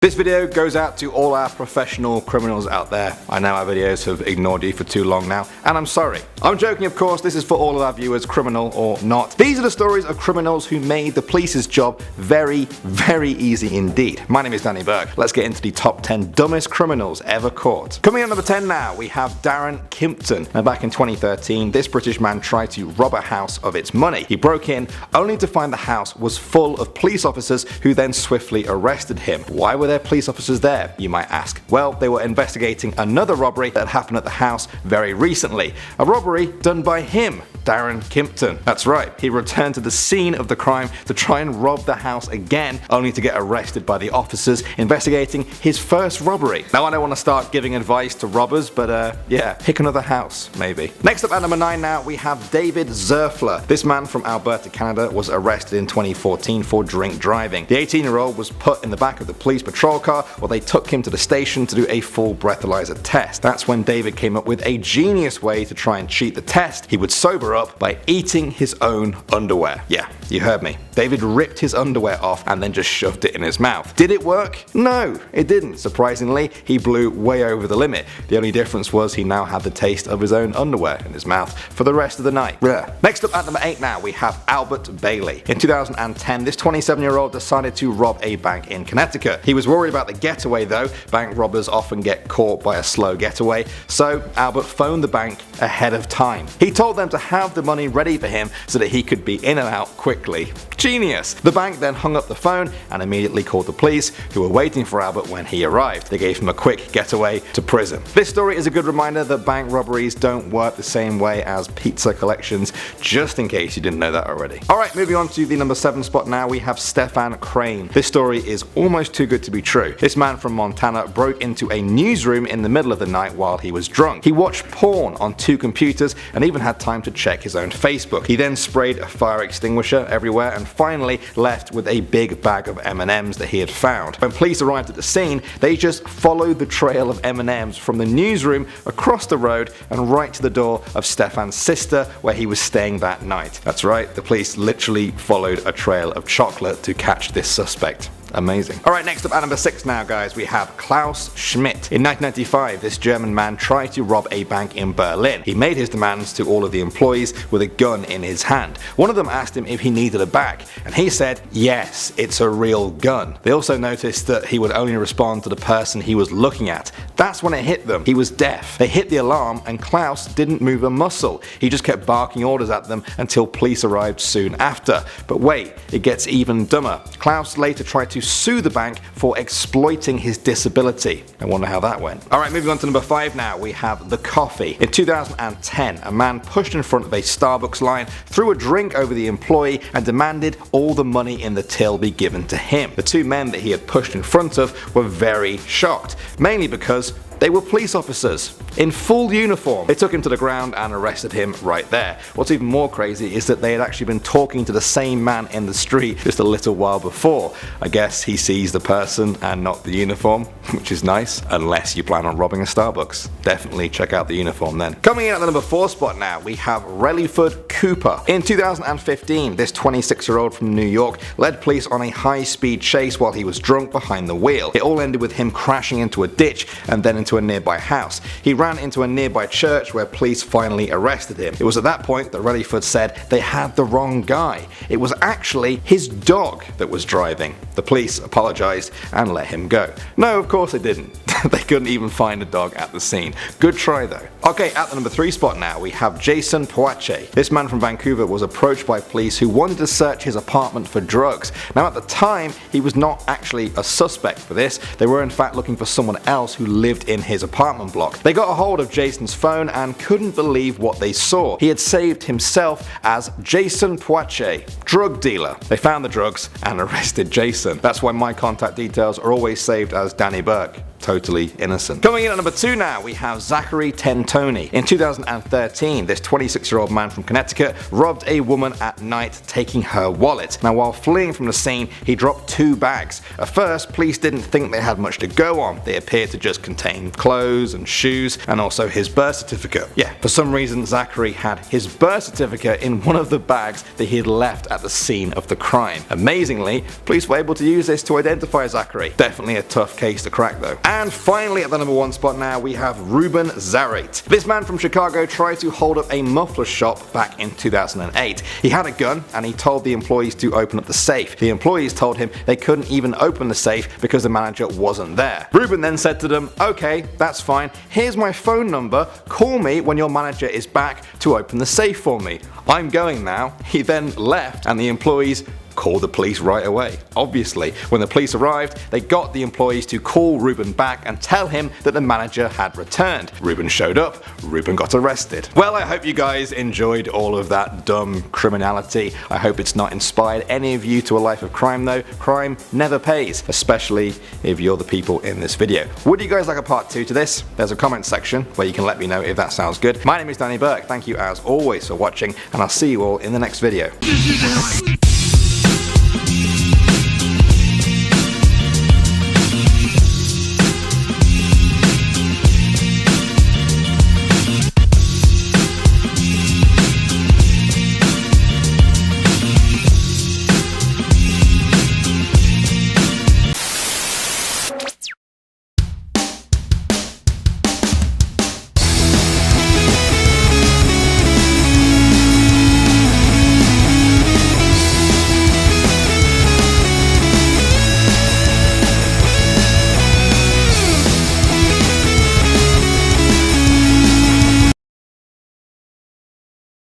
This video goes out to all our professional criminals out there. I know our videos have ignored you for too long now, and I'm sorry. I'm joking, of course. This is for all of our viewers, criminal or not. These are the stories of criminals who made the police's job very, very easy indeed. My name is Danny Burke. Let's get into the top 10 dumbest criminals ever caught. Coming in at number 10 now, we have Darren Kimpton. Now, back in 2013, this British man tried to rob a house of its money. He broke in only to find the house was full of police officers who then swiftly arrested him. Why were there police officers there, you might ask? Well, they were investigating another robbery that happened at the house very recently. A robbery done by him, Darren Kimpton. That's right, he returned to the scene of the crime to try and rob the house again, only to get arrested by the officers investigating his first robbery. Now, I don't want to start giving advice to robbers, but yeah, pick another house, maybe. Next up at number 9 now, we have David Zerfler. This man from Alberta, Canada was arrested in 2014 for drink driving. The 18-year-old was put in the back of the police patrol car while they took him to the station to do a full breathalyzer test. That's when David came up with a genius way to try and cheat the test. He would sober up by eating his own underwear. Yeah, you heard me. David ripped his underwear off and then just shoved it in his mouth. Did it work? No, it didn't. Surprisingly, he blew way over the limit. The only difference was he now had the taste of his own underwear in his mouth for the rest of the night. Blech. Next up at number 8 now, we have Albert Bailey. In 2010, this 27-year-old decided to rob a bank in Connecticut. He was worried about the getaway though. Bank robbers often get caught by a slow getaway, so Albert phoned the bank ahead of time. He told them to have the money ready for him so that he could be in and out quickly. Genius! The bank then hung up the phone and immediately called the police, who were waiting for Albert when he arrived. They gave him a quick getaway to prison. This story is a good reminder that bank robberies don't work the same way as pizza collections, just in case you didn't know that already. Alright, moving on to the number 7 spot now, we have Stefan Crane. This story is almost too good to be true. This man from Montana broke into a newsroom in the middle of the night while he was drunk. He watched porn on 2 computers and even had time to check his own Facebook. He then sprayed a fire extinguisher everywhere and finally left with a big bag of M&Ms that he had found. When police arrived at the scene, they just followed the trail of M&Ms from the newsroom across the road and right to the door of Stefan's sister where he was staying that night. That's right, the police literally followed a trail of chocolate to catch this suspect. Amazing. Alright, next up at number 6 now, guys, we have Klaus Schmidt. In 1995, this German man tried to rob a bank in Berlin. He made his demands to all of the employees with a gun in his hand. One of them asked him if he needed a bag, and he said, yes, it's a real gun. They also noticed that he would only respond to the person he was looking at. That's when it hit them. He was deaf. They hit the alarm, and Klaus didn't move a muscle. He just kept barking orders at them until police arrived soon after. But wait, it gets even dumber. Klaus later tried to sue the bank for exploiting his disability. I wonder how that went. Alright, moving on to number 5 now, we have the coffee. In 2010, a man pushed in front of a Starbucks line, threw a drink over the employee and demanded all the money in the till be given to him. The 2 men that he had pushed in front of were very shocked, mainly because they were police officers in full uniform. They took him to the ground and arrested him right there. What's even more crazy is that they had actually been talking to the same man in the street just a little while before. I guess he sees the person and not the uniform, which is nice, unless you plan on robbing a Starbucks. Definitely check out the uniform then. Coming in at the number 4 spot now, we have Rellyford Cooper. In 2015, this 26-year-old from New York led police on a high-speed chase while he was drunk behind the wheel. It all ended with him crashing into a ditch and then into a nearby house. He ran into a nearby church where police finally arrested him. It was at that point that Rellyford said they had the wrong guy. It was actually his dog that was driving. The police apologized and let him go. No, of course they didn't. They couldn't even find a dog at the scene. Good try though. Okay, at the number 3 spot now, we have Jason Poache. This man from Vancouver was approached by police who wanted to search his apartment for drugs. Now, at the time, he was not actually a suspect for this. They were in fact looking for someone else who lived in his apartment block. They got a hold of Jason's phone and couldn't believe what they saw. He had saved himself as Jason Poache, drug dealer. They found the drugs and arrested Jason. That's why my contact details are always saved as Danny Burke. totally innocent. Coming in at number 2 now, we have Zachary Tentoni. In 2013, this 26-year-old man from Connecticut robbed a woman at night, taking her wallet. Now, while fleeing from the scene, he dropped 2 bags. At first, police didn't think they had much to go on. They appeared to just contain clothes and shoes, and also his birth certificate. Yeah, for some reason, Zachary had his birth certificate in one of the bags that he had left at the scene of the crime. Amazingly, police were able to use this to identify Zachary. Definitely a tough case to crack though. And finally, at the number 1 spot now, we have Ruben Zarit. This man from Chicago tried to hold up a muffler shop back in 2008. He had a gun and he told the employees to open up the safe. The employees told him they couldn't even open the safe because the manager wasn't there. Ruben then said to them, "Okay, that's fine. Here's my phone number. Call me when your manager is back to open the safe for me. I'm going now." He then left and the employees called the police right away. Obviously, when the police arrived, they got the employees to call Ruben back and tell him that the manager had returned. Ruben showed up, Ruben got arrested. Well, I hope you guys enjoyed all of that dumb criminality. I hope it's not inspired any of you to a life of crime though. Crime never pays, especially if you're the people in this video. Would you guys like a part 2 to this? There's a comment section where you can let me know if that sounds good. My name is Danny Burke, thank you as always for watching, and I'll see you all in the next video.